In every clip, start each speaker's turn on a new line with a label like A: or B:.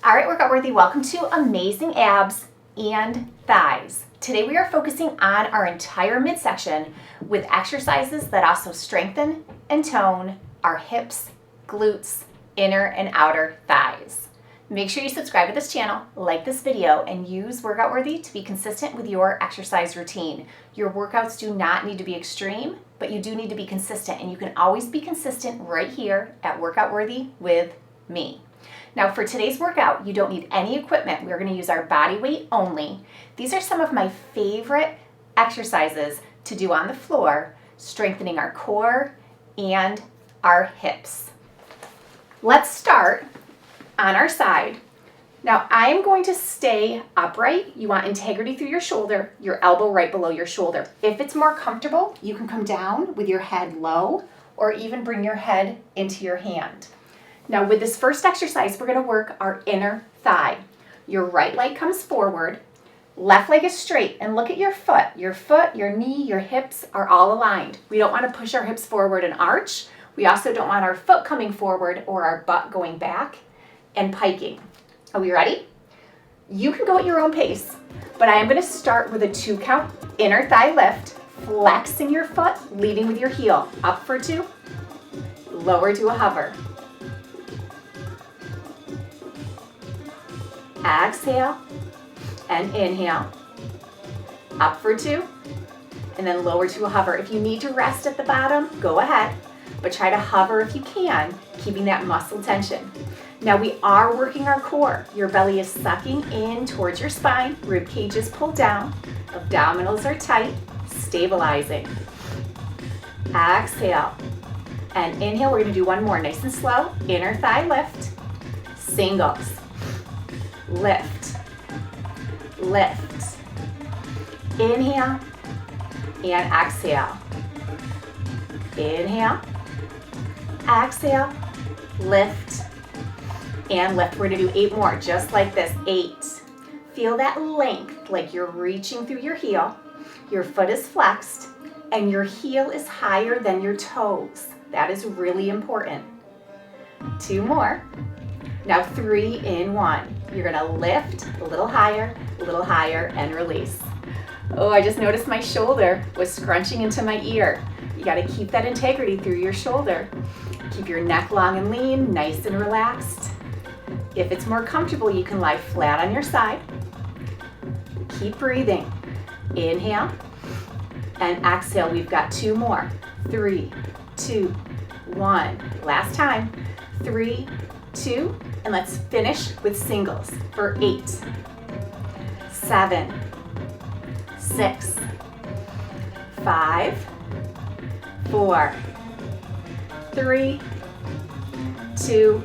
A: All right, workout worthy, welcome to amazing abs and thighs. Today we are focusing on our entire midsection with exercises that also strengthen and tone our hips, glutes, inner and outer thighs. Make sure you subscribe to this channel, like this video, and use Workout Worthy to be consistent with your exercise routine. Your workouts do not need to be extreme, but you do need to be consistent, and you can always be consistent right here at Workout Worthy with me. Now for today's workout, you don't need any equipment. We're going to use our body weight only. These are some of my favorite exercises to do on the floor, strengthening our core and our hips. Let's start on our side. Now I am going to stay upright. You want integrity through your shoulder, your elbow right below your shoulder. If it's more comfortable, you can come down with your head low or even bring your head into your hand. Now with this first exercise, we're going to work our inner thigh. Your right leg comes forward, left leg is straight, and look at your foot. Your foot, your knee, your hips are all aligned. We don't want to push our hips forward and arch. We also don't want our foot coming forward or our butt going back and piking. Are we ready? You can go at your own pace, but I am going to start with a 2 count inner thigh lift, flexing your foot, leading with your heel. Up for 2, lower to a hover. Exhale and inhale. Up for 2, and then lower to a hover. If you need to rest at the bottom, go ahead, but try to hover if you can, keeping that muscle tension. Now we are working our core. Your belly is sucking in towards your spine, rib cage is pulled down, abdominals are tight, stabilizing. Exhale and inhale. We're going to do one more, nice and slow. Inner thigh lift, singles. Lift, lift, inhale, and exhale. Inhale, exhale, lift, and lift. We're going to do 8 more, just like this. 8. Feel that length, like you're reaching through your heel. Your foot is flexed, and your heel is higher than your toes. That is really important. 2 more. Now 3 in 1. You're gonna lift a little higher, and release. Oh, I just noticed my shoulder was scrunching into my ear. You gotta keep that integrity through your shoulder. Keep your neck long and lean, nice and relaxed. If it's more comfortable, you can lie flat on your side. Keep breathing. Inhale and exhale. We've got 2 more. 3, 2, 1. Last time. 3, 2, and let's finish with singles for 8, 7, 6, 5, 4, 3, 2,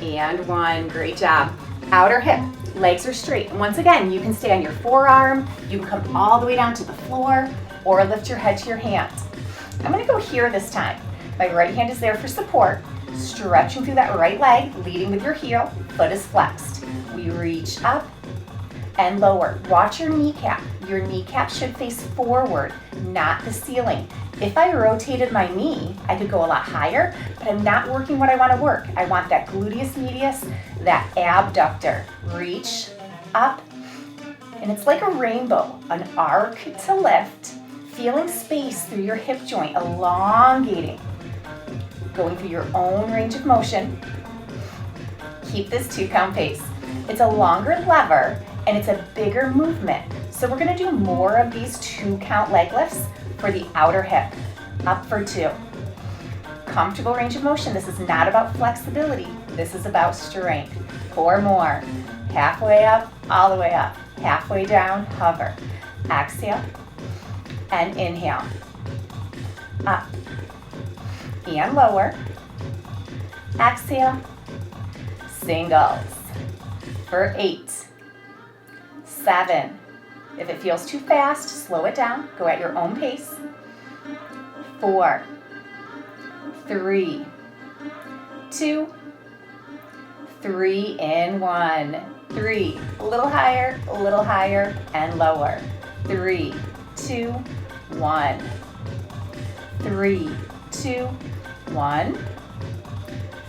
A: and 1. Great job. Outer hip, legs are straight. And once again, you can stay on your forearm, you can come all the way down to the floor, or lift your head to your hands. I'm gonna go here this time. My right hand is there for support. Stretching through that right leg, leading with your heel, foot is flexed. We reach up and lower. Watch your kneecap. Your kneecap should face forward, not the ceiling. If I rotated my knee, I could go a lot higher, but I'm not working what I want to work. I want that gluteus medius, that abductor. Reach up, and it's like a rainbow, an arc to lift, feeling space through your hip joint, elongating. Going through your own range of motion. Keep this 2 count pace. It's a longer lever and it's a bigger movement. So we're gonna do more of these 2 count leg lifts for the outer hip. Up for 2. Comfortable range of motion. This is not about flexibility. This is about strength. 4 more. Halfway up, all the way up. Halfway down, hover. Exhale and inhale. Up and lower. Exhale, singles for 8, 7. If it feels too fast, slow it down. Go at your own pace. 4, 3, 2, 3 in 1. 3, a little higher, and lower. 3, 2, 1. 3, 2, 1.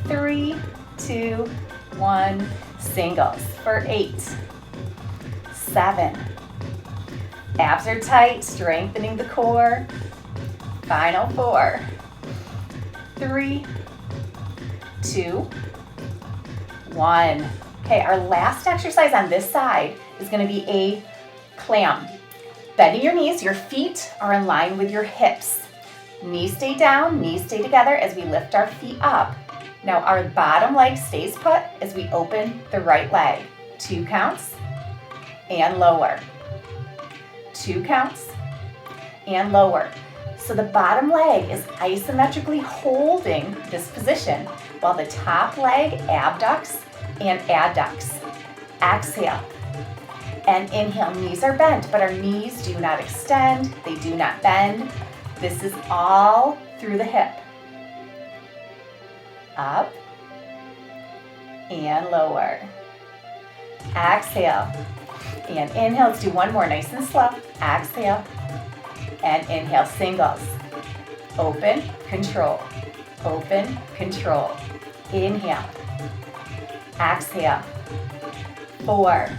A: 3, 2, 1. Singles for 8, 7. Abs are tight, strengthening the core. Final 4, 3, 2, 1. Okay, our last exercise on this side is going to be a clam. Bending your knees, your feet are in line with your hips. Knees stay down, knees stay together as we lift our feet up. Now our bottom leg stays put as we open the right leg. 2 counts and lower. 2 counts and lower. So the bottom leg is isometrically holding this position while the top leg abducts and adducts. Exhale and inhale. Knees are bent, but our knees do not extend. They do not bend. This is all through the hip. Up and lower. Exhale and inhale. Let's do one more, nice and slow. Exhale and inhale. Singles. Open, control. Open, control. Inhale. Exhale. 4,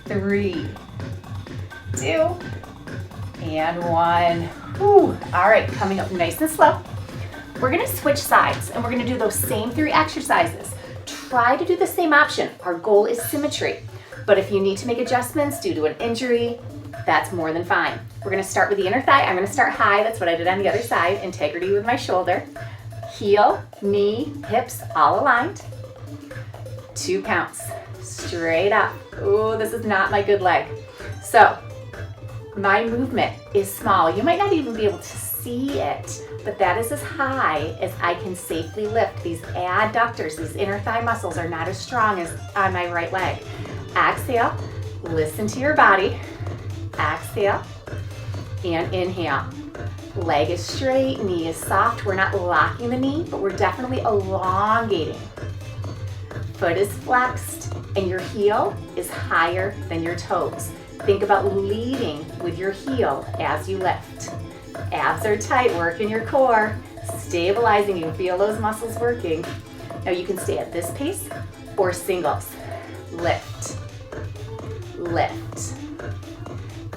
A: 3, 2, and 1. Whew. All right, coming up nice and slow. We're gonna switch sides and we're gonna do those same 3 exercises. Try to do the same option. Our goal is symmetry. But if you need to make adjustments due to an injury, that's more than fine. We're gonna start with the inner thigh. I'm gonna start high. That's what I did on the other side. Integrity with my shoulder. Heel, knee, hips all aligned. 2 counts. Straight up. Ooh, this is not my good leg. So my movement is small. You might not even be able to see it, but that is as high as I can safely lift. These adductors, these inner thigh muscles are not as strong as on my right leg. Exhale, listen to your body. Exhale and inhale. Leg is straight, knee is soft. We're not locking the knee, but we're definitely elongating. Foot is flexed and your heel is higher than your toes. Think about leading with your heel as you lift. Abs are tight, work in your core, stabilizing. You can feel those muscles working. Now you can stay at this pace or singles. Lift, lift.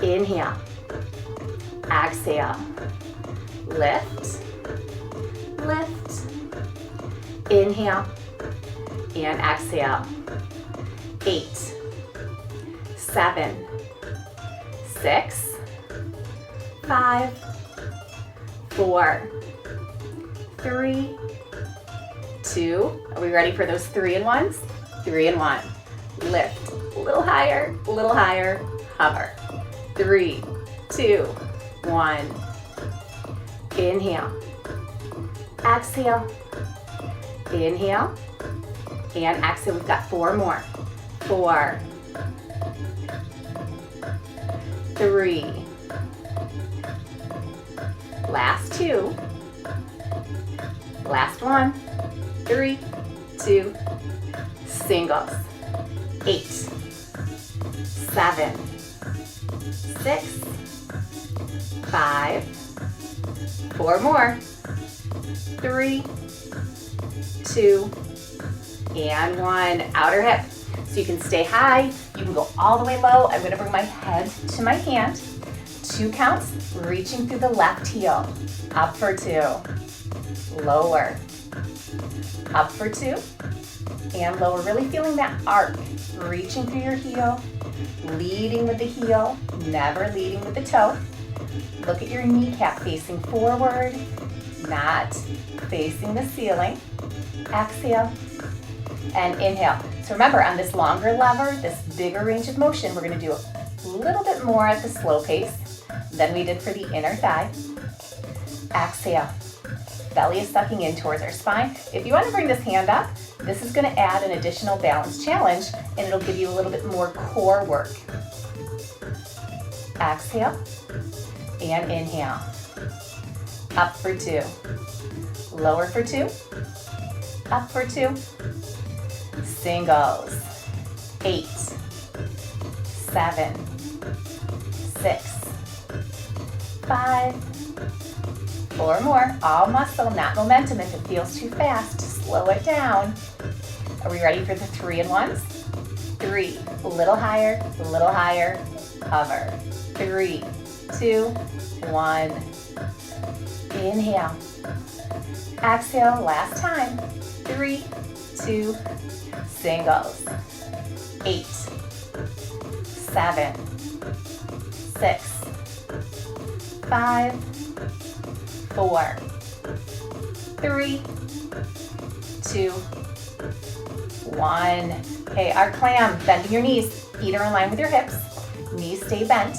A: Inhale, exhale, lift, lift. Inhale and exhale. 8, 7, 6, 5, 4, 3, 2. Are we ready for those 3 and 1s? 3 and 1. Lift. A little higher, hover. 3, 2, 1. Inhale. Exhale. Inhale. And exhale. We've got 4 more. 4, 3. Last 2. Last 1. 3, 2. Singles. 8, 7, 6, 5. 4 more. 3, 2, and 1. Outer hip. So you can stay high, you can go all the way low. I'm gonna bring my head to my hand. 2 counts, reaching through the left heel. Up for 2, lower. Up for 2, and lower. Really feeling that arc, reaching through your heel, leading with the heel, never leading with the toe. Look at your kneecap facing forward, not facing the ceiling. Exhale and inhale. So remember, on this longer lever, this bigger range of motion, we're gonna do a little bit more at the slow pace than we did for the inner thigh. Exhale. Belly is sucking in towards our spine. If you want to bring this hand up, this is going to add an additional balance challenge, and it'll give you a little bit more core work. Exhale and inhale. Up for 2. Lower for 2. Up for 2. Singles. 8, 7, 6, 5. 4 more. All muscle, not momentum. If it feels too fast, slow it down. Are we ready for the 3 and 1s? 3, a little higher, hover. 3, 2, 1. Inhale. Exhale, last time. 3, 2, singles. 8, 7, 6, 5, 4, 3, 2, 1. Okay, our clam, bending your knees. Feet are in line with your hips. Knees stay bent.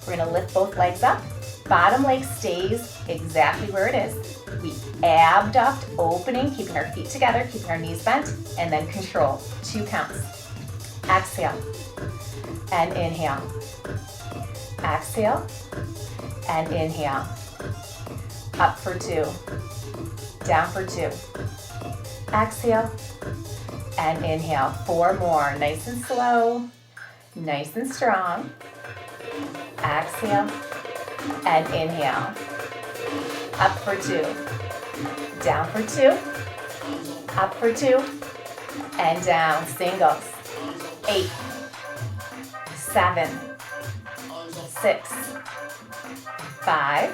A: We're gonna lift both legs up. Bottom leg stays exactly where it is. We abduct, opening, keeping our feet together, keeping our knees bent, and then control. 2 counts. Exhale and inhale. Exhale and inhale. Up for 2. Down for 2. Exhale and inhale. 4 more. Nice and slow. Nice and strong. Exhale and inhale. Up for 2. Down for 2. Up for 2. And down. Singles. 8, 7, 6, 5,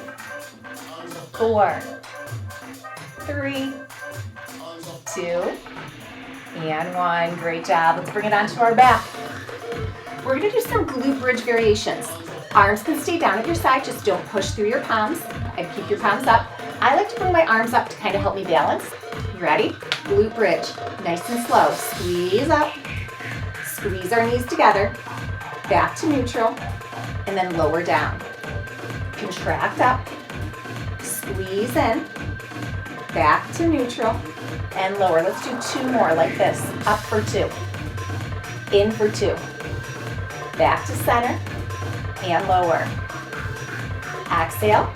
A: 4, 3, 2, and 1. Great job. Let's bring it onto our back. We're going to do some glute bridge variations. Arms can stay down at your side, just don't push through your palms, and keep your palms up. I like to bring my arms up to kind of help me balance. You ready? Glute bridge. Nice and slow. Squeeze up. Squeeze our knees together. Back to neutral, and then lower down. Contract up. Squeeze in. Back to neutral, and lower. Let's do 2 more like this. Up for 2. In for 2. Back to center, and lower. Exhale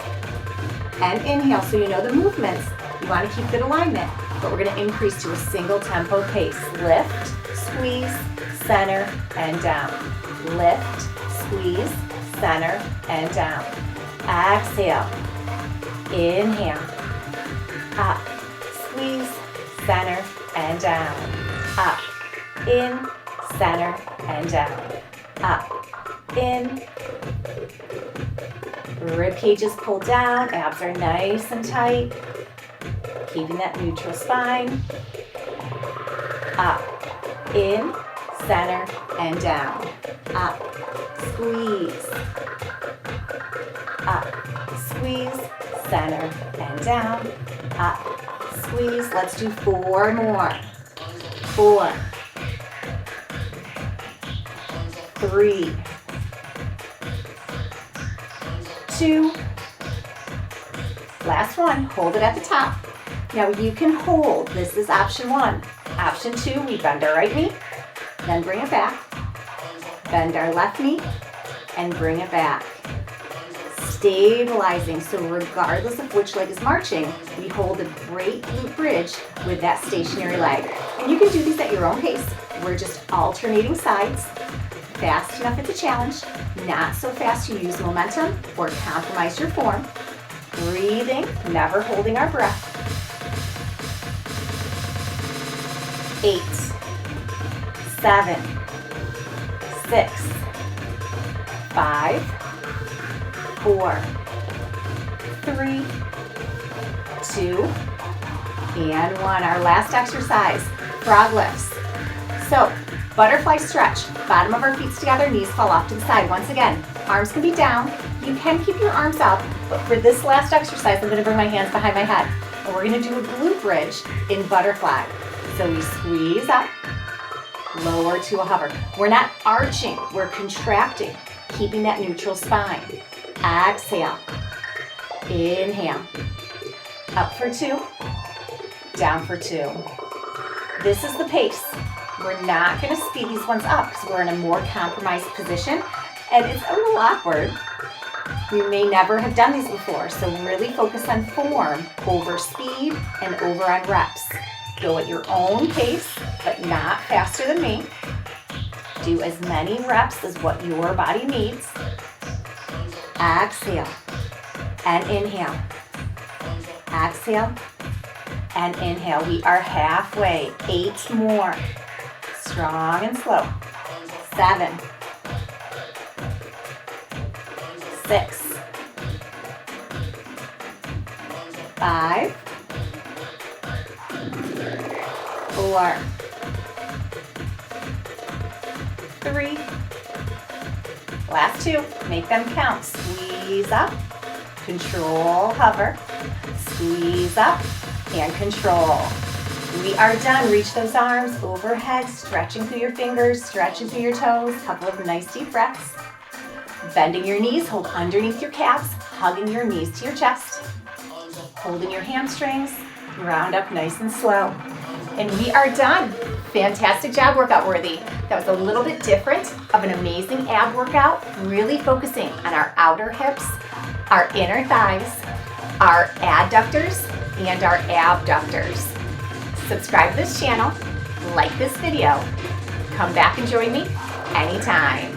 A: and inhale. So you know the movements. You want to keep good alignment, but we're going to increase to a single tempo pace. Lift, squeeze, center, and down. Lift, squeeze, center, and down. Exhale. Inhale. Up, squeeze, center, and down. Up, in, center, and down. Up, in. Rib cages pull down, abs are nice and tight. Keeping that neutral spine. Up, in, center, and down. Up, squeeze. Up, squeeze, center, and down. Up, squeeze. Let's do 4 more. 4, 3, 2, last one. Hold it at the top. Now you can hold. This is option 1. Option 2, we bend our right knee, then bring it back. Bend our left knee, and bring it back. Stabilizing, so regardless of which leg is marching, we hold a great glute bridge with that stationary leg. And you can do these at your own pace. We're just alternating sides. Fast enough it's a challenge, not so fast you use momentum or compromise your form. Breathing, never holding our breath. 8, 7, 6, 5, 4, 3, 2, and 1. Our last exercise, frog lifts. So, butterfly stretch. Bottom of our feet together, knees fall off to the side. Once again, arms can be down. You can keep your arms up, but for this last exercise, I'm going to bring my hands behind my head. And we're going to do a glute bridge in butterfly. So we squeeze up, lower to a hover. We're not arching, we're contracting, keeping that neutral spine. Exhale, inhale, up for 2, down for 2. This is the pace. We're not going to speed these ones up because we're in a more compromised position and it's a little awkward. You may never have done these before, so really focus on form over speed and over on reps. Go at your own pace, but not faster than me. Do as many reps as what your body needs. Exhale and inhale. Exhale and inhale. We are halfway. 8 more. Strong and slow. 7, 6, 5, 4, 3, last 2, make them count. Squeeze up, control, hover, squeeze up, and control. We are done. Reach those arms overhead, stretching through your fingers, stretching through your toes. Couple of nice deep breaths. Bending your knees, hold underneath your calves, hugging your knees to your chest. Holding your hamstrings, round up nice and slow. And we are done. Fantastic job, Workout Worthy. That was a little bit different of an amazing ab workout, really focusing on our outer hips, our inner thighs, our adductors, and our abductors. Subscribe to this channel, like this video, come back and join me anytime.